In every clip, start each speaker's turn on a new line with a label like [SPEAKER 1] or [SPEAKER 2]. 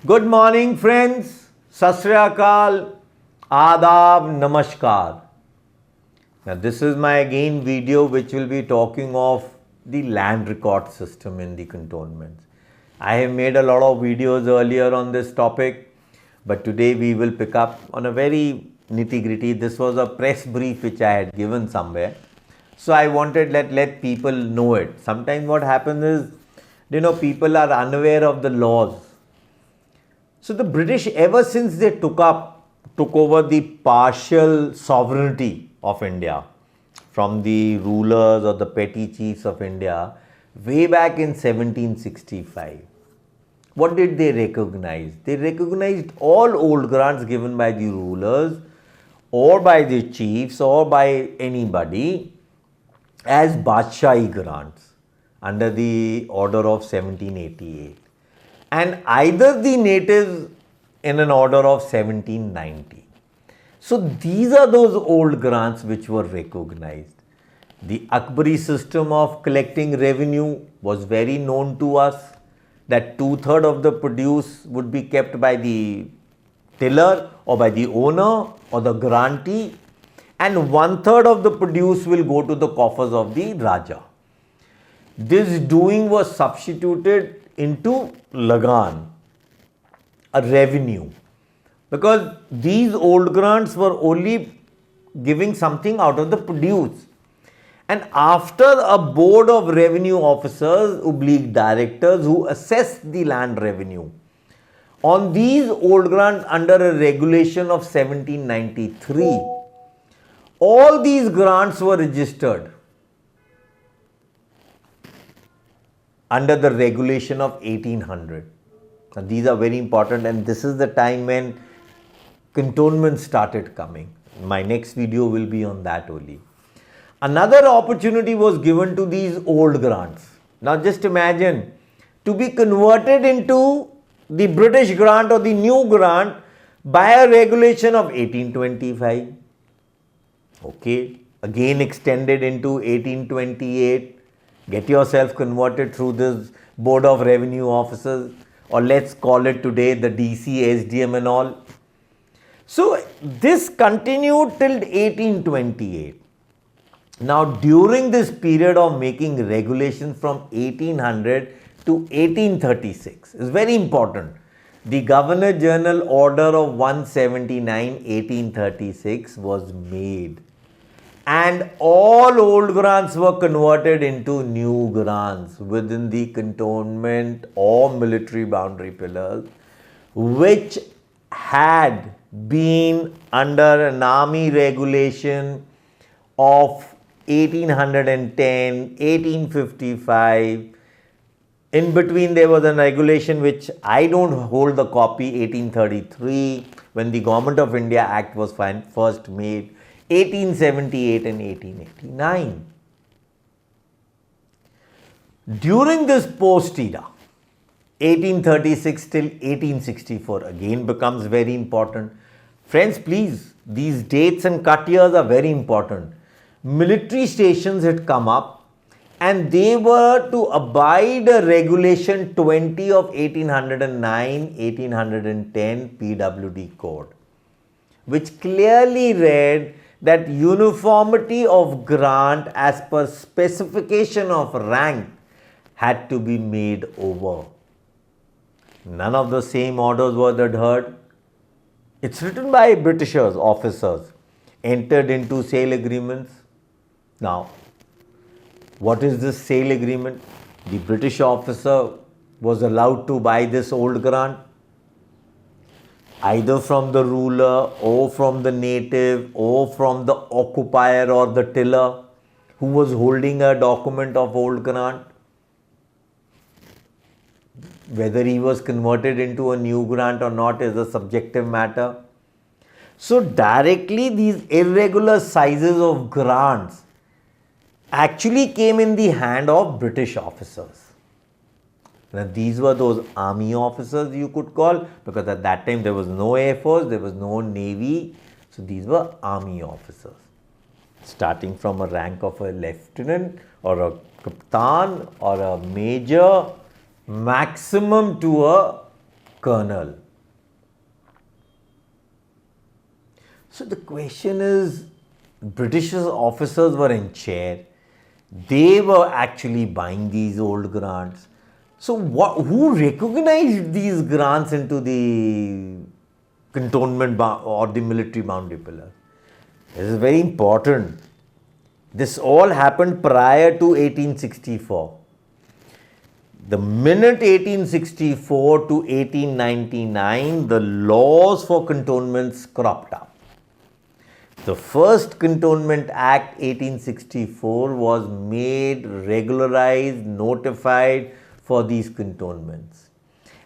[SPEAKER 1] Good morning, friends. Sat Sri Akal, Adab, Namaskar. Now, this is my again video which will be talking of the land record system in the cantonments. I have made a lot of videos earlier on this topic, but today we will pick up on a very nitty-gritty. This was a press brief which I had given somewhere. So I wanted let people know it. Sometimes what happens is, people are unaware of the laws. So the British, ever since they took over the partial sovereignty of India from the rulers or the petty chiefs of India way back in 1765, what did they recognize? They recognized all old grants given by the rulers or by the chiefs or by anybody as Badshahi grants under the order of 1788. And either the natives in an order of 1790. So these are those old grants which were recognized. The Akbari system of collecting revenue was very known to us, that 2/3 of the produce would be kept by the tiller or by the owner or the grantee, and 1/3 of the produce will go to the coffers of the Raja. This doing was substituted into Lagan, a revenue, because these old grants were only giving something out of the produce. And after a board of revenue officers, directors who assess the land revenue, on these old grants under a regulation of 1793, all these grants were registered under the regulation of 1800. Now, these are very important, and this is the time when cantonments started coming. My next video will be on that only. Another opportunity was given to these old grants. Now just imagine, to be converted into the British grant or the new grant by a regulation of 1825. Okay, again extended into 1828. Get yourself converted through this board of revenue officers, or let's call it today the DC, SDM and all. So this continued till 1828. Now during this period of making regulations from 1800 to 1836 is very important. The Governor General Order of 179 1836 was made, and all old grants were converted into new grants within the cantonment or military boundary pillars, which had been under an army regulation of 1810, 1855. In between there was a regulation which I don't hold the copy, 1833, when the Government of India Act was first made, 1878 and 1889. During this post-era, 1836 till 1864 again becomes very important. Friends, please, these dates and cut years are very important. Military stations had come up, and they were to abide a regulation 20 of 1809, 1810 PWD code, which clearly read that uniformity of grant as per specification of rank had to be made over. None of the same orders were adhered. It's written by Britishers, officers, entered into sale agreements. Now, what is this sale agreement? The British officer was allowed to buy this old grant either from the ruler or from the native or from the occupier or the tiller who was holding a document of old grant. Whether he was converted into a new grant or not is a subjective matter. So directly these irregular sizes of grants actually came in the hand of British officers. Now these were those army officers you could call, because at that time there was no Air Force, there was no Navy. So these were army officers, starting from a rank of a lieutenant or a captain or a major, maximum to a colonel. So the question is, British officers were in chair. They were actually buying these old grants. So who recognized these grants into the cantonment or the military boundary pillar? This is very important. This all happened prior to 1864. The minute 1864 to 1899, the laws for cantonments cropped up. The first Cantonment Act 1864 was made, regularized, notified for these cantonments.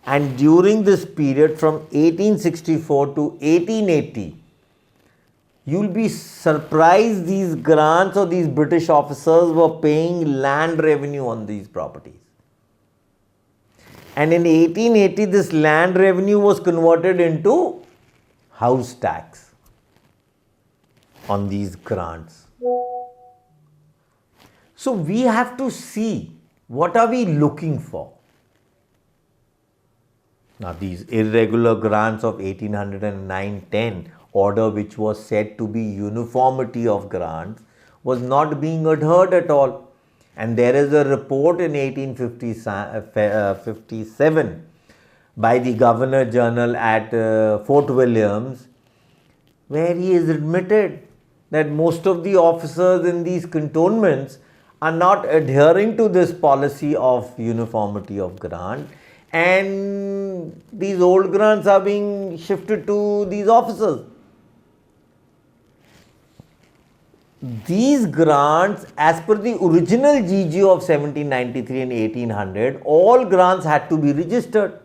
[SPEAKER 1] And during this period from 1864 to 1880, you'll be surprised these grants or these British officers were paying land revenue on these properties. And in 1880, this land revenue was converted into house tax on these grants. So we have to see what are we looking for. Now these irregular grants of 1809-10 order, which was said to be uniformity of grants, was not being adhered at all. And there is a report in 1857 by the Governor General at Fort Williams, where he is admitted that most of the officers in these cantonments are not adhering to this policy of uniformity of grant, and these old grants are being shifted to these officers. These grants, as per the original GGO of 1793 and 1800, all grants had to be registered.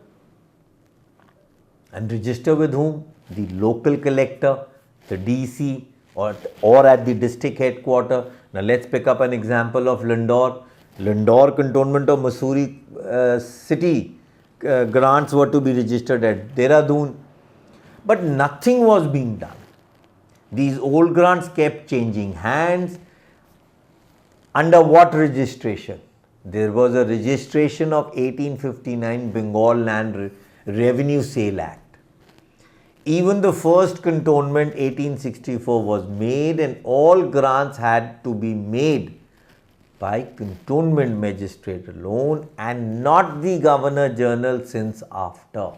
[SPEAKER 1] And register with whom? The local collector, the DC, or at the district headquarter. Now let's pick up an example of Landor. Landor cantonment of Mussoorie city grants were to be registered at Dehradun. But nothing was being done. These old grants kept changing hands. Under what registration? There was a registration of 1859 Bengal Land Revenue Sale Act. Even the first cantonment 1864 was made, and all grants had to be made by cantonment magistrate alone and not the Governor General since after.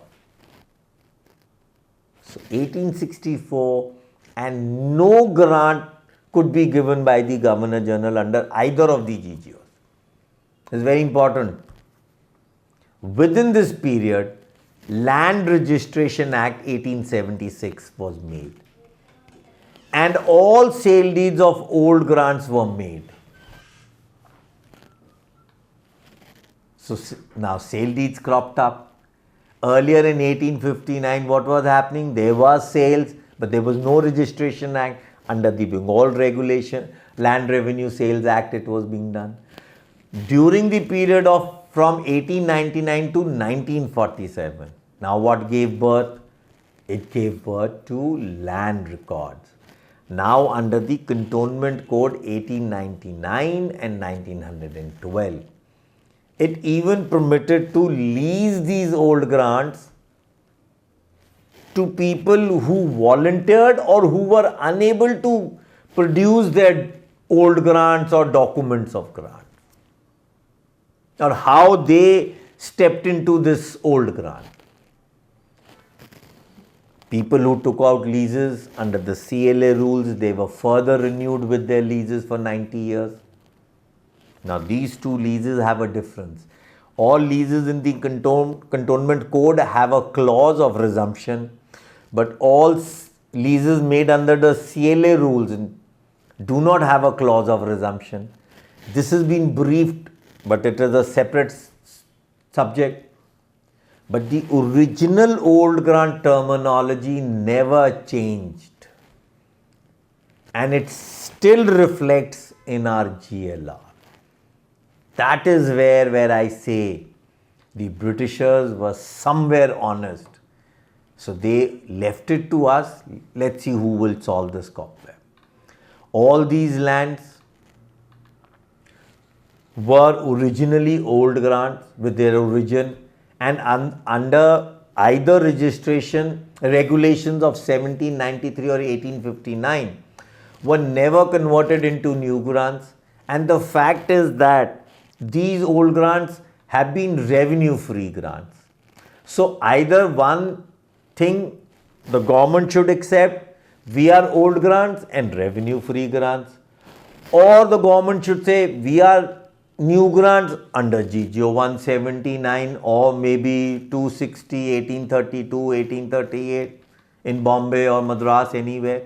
[SPEAKER 1] So 1864, and no grant could be given by the Governor General under either of the GGOs. It's very important. Within this period, Land Registration Act 1876 was made, and all sale deeds of old grants were made. So now sale deeds cropped up. Earlier in 1859, what was happening? There was sales, but there was no Registration Act. Under the Bengal regulation, Land Revenue Sales Act, it was being done. During the period of from 1899 to 1947, now what gave birth? It gave birth to land records. Now under the Cantonment Code 1899 and 1912, it even permitted to lease these old grants to people who volunteered or who were unable to produce their old grants or documents of grant, or how they stepped into this old grant. People who took out leases under the CLA rules, they were further renewed with their leases for 90 years. Now these two leases have a difference. All leases in the Cantonment Code have a clause of resumption, but all leases made under the CLA rules do not have a clause of resumption. This has been briefed, but it is a separate subject. But the original old grant terminology never changed, and it still reflects in our GLR. That is where I say the Britishers were somewhere honest. So they left it to us. Let's see who will solve this problem. All these lands were originally old grants with their origin, and under either regulations of 1793 or 1859 were never converted into new grants, and the fact is that these old grants have been revenue free grants. So either one thing the government should accept, we are old grants and revenue free grants, or the government should say we are new grants under GGO 179 or maybe 260, 1832, 1838 in Bombay or Madras, anywhere.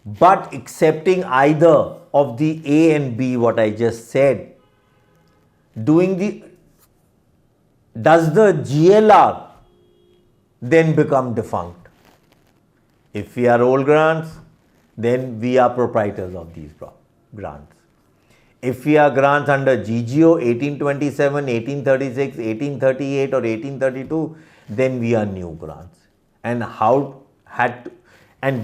[SPEAKER 1] But accepting either of the A and B, what I just said, does the GLR then become defunct? If we are old grants, then we are proprietors of these grants. If we are grants under GGO 1827, 1836, 1838 or 1832, then we are new grants. And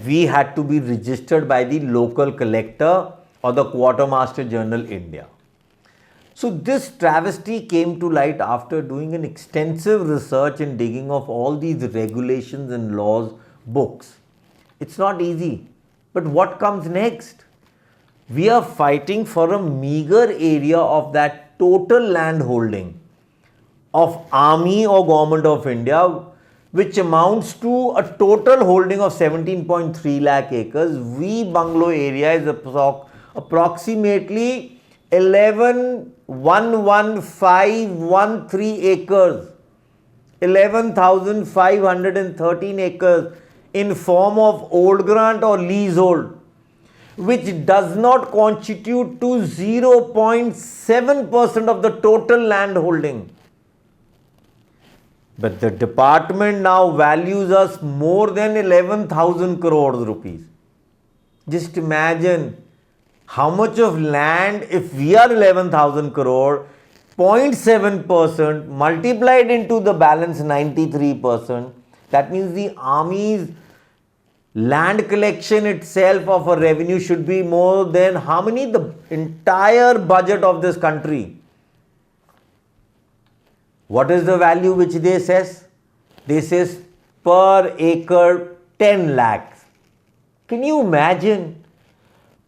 [SPEAKER 1] we had to be registered by the local collector or the Quartermaster General, India. So this travesty came to light after doing an extensive research and digging of all these regulations and laws books. It's not easy. But what comes next? We are fighting for a meager area of that total land holding of Army or Government of India, which amounts to a total holding of 17.3 lakh acres. We bungalow area is approximately 11,11513 acres, 11,513 acres in form of old grant or leasehold, which does not constitute to 0.7% of the total land holding. But the department now values us more than 11,000 crores rupees. Just imagine how much of land, if we are 11,000 crore, 0.7% multiplied into the balance 93%, that means the army's land collection itself of a revenue should be more than how many? The entire budget of this country. What is the value which they says? They says per acre 10 lakhs. Can you imagine?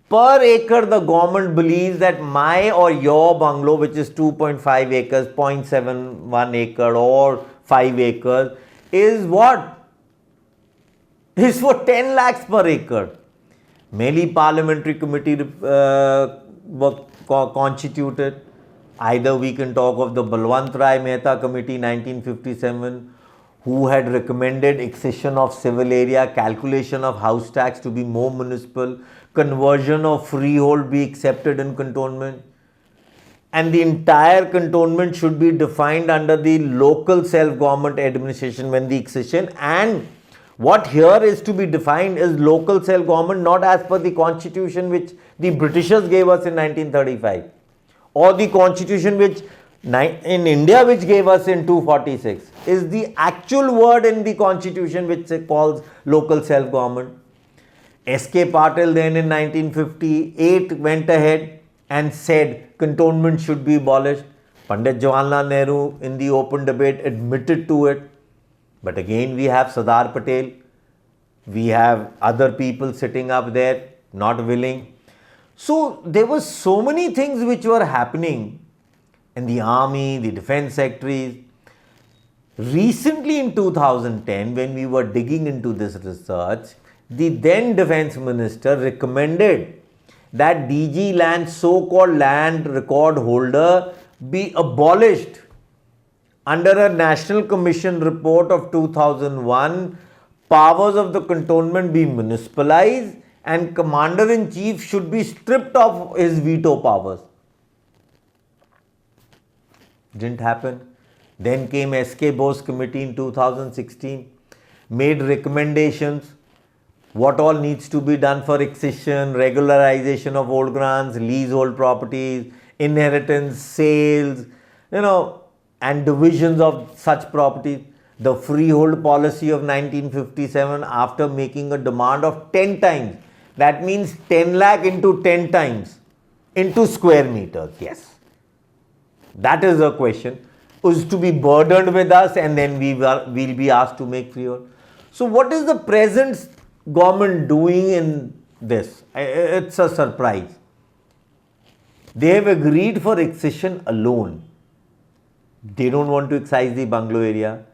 [SPEAKER 1] Per acre the government believes that my or your bungalow, which is 2.5 acres, 0.71 acre or 5 acres, is what? Is for 10 lakhs per acre. Many parliamentary committee were constituted. Either we can talk of the Balwant Rai Mehta Committee 1957, who had recommended accession of civil area, calculation of house tax to be more municipal, conversion of freehold be accepted in cantonment, and the entire cantonment should be defined under the local self-government administration when the accession. And what here is to be defined is local self-government, not as per the constitution which the Britishers gave us in 1935 or the constitution which in India which gave us in 246, is the actual word in the constitution which calls local self-government. S.K. Patil then in 1958 went ahead and said cantonment should be abolished. Pandit Jawaharlal Nehru in the open debate admitted to it. But again we have Sardar Patel, we have other people sitting up there not willing. So there were so many things which were happening in the army, the defense secretaries. Recently in 2010, when we were digging into this research, the then defense minister recommended that DG land, so-called land record holder, be abolished. Under a National Commission report of 2001, powers of the cantonment be municipalized and Commander-in-Chief should be stripped of his veto powers. Didn't happen. Then came S.K. Bose Committee in 2016, made recommendations what all needs to be done for accession, regularization of old grants, leasehold properties, inheritance, sales, and divisions of such properties. The freehold policy of 1957, after making a demand of 10 times, that means 10 lakh into 10 times into square meters. Yes, that is a question. is to be burdened with us, and then we'll be asked to make freehold. So what is the present government doing in this? It's a surprise. They have agreed for accession alone. They don't want to excise the bungalow area.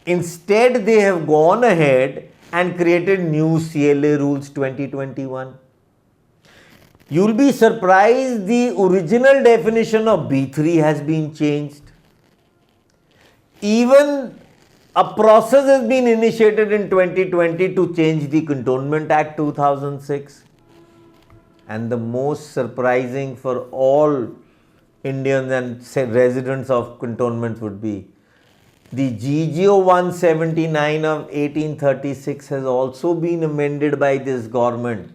[SPEAKER 1] Instead, they have gone ahead and created new CLA rules 2021. You'll be surprised, the original definition of B3 has been changed. Even a process has been initiated in 2020 to change the Cantonment Act 2006. And the most surprising for all Indians and residents of cantonments would be the GGO 179 of 1836 has also been amended by this government.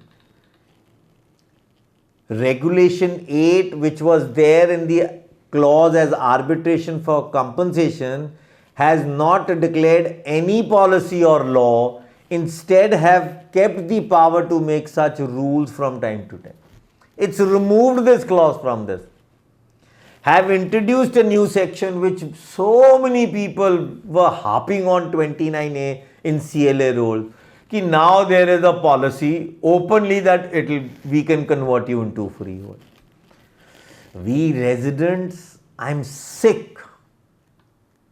[SPEAKER 1] Regulation 8, which was there in the clause as arbitration for compensation, has not declared any policy or law, instead have kept the power to make such rules from time to time. It's removed this clause from this. Have introduced a new section which so many people were harping on 29A in CLA rules. Now there is a policy openly that we can convert you into freehold. We residents, I'm sick.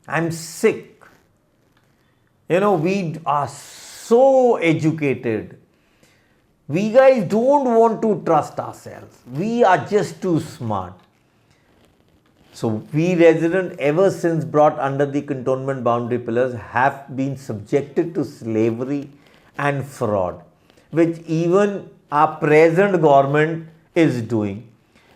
[SPEAKER 1] We are so educated. We guys don't want to trust ourselves. We are just too smart. So we residents, ever since brought under the cantonment boundary pillars, have been subjected to slavery and fraud, which even our present government is doing.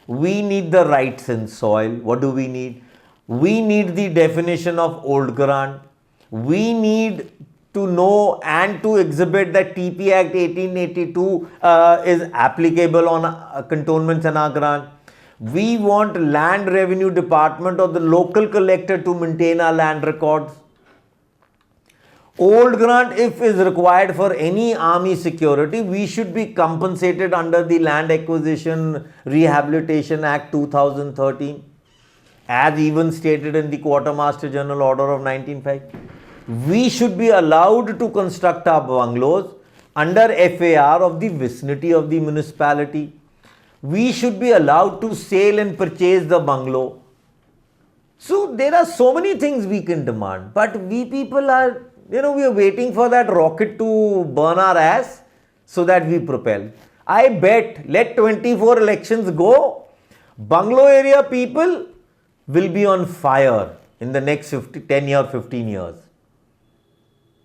[SPEAKER 1] We need the rights in soil. What do we need? We need the definition of old grant. We need to know and to exhibit that TP Act 1882 is applicable on cantonments and our grant. We want land revenue department or the local collector to maintain our land records. Old grant, if is required for any army security, we should be compensated under the Land Acquisition Rehabilitation Act 2013, as even stated in the Quartermaster General Order of 1905. We should be allowed to construct our bungalows under FAR of the vicinity of the municipality. We should be allowed to sell and purchase the bungalow. So there are so many things we can demand, but we people are, we are waiting for that rocket to burn our ass so that we propel. I bet, let 24 elections go, bungalow area people will be on fire in the next 10 years, 15 years.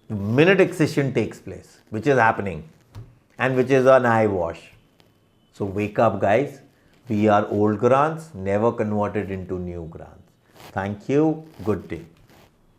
[SPEAKER 1] The minute accession takes place, which is happening and which is an eyewash. So wake up, guys. We are old grants, never converted into new grants. Thank you. Good day.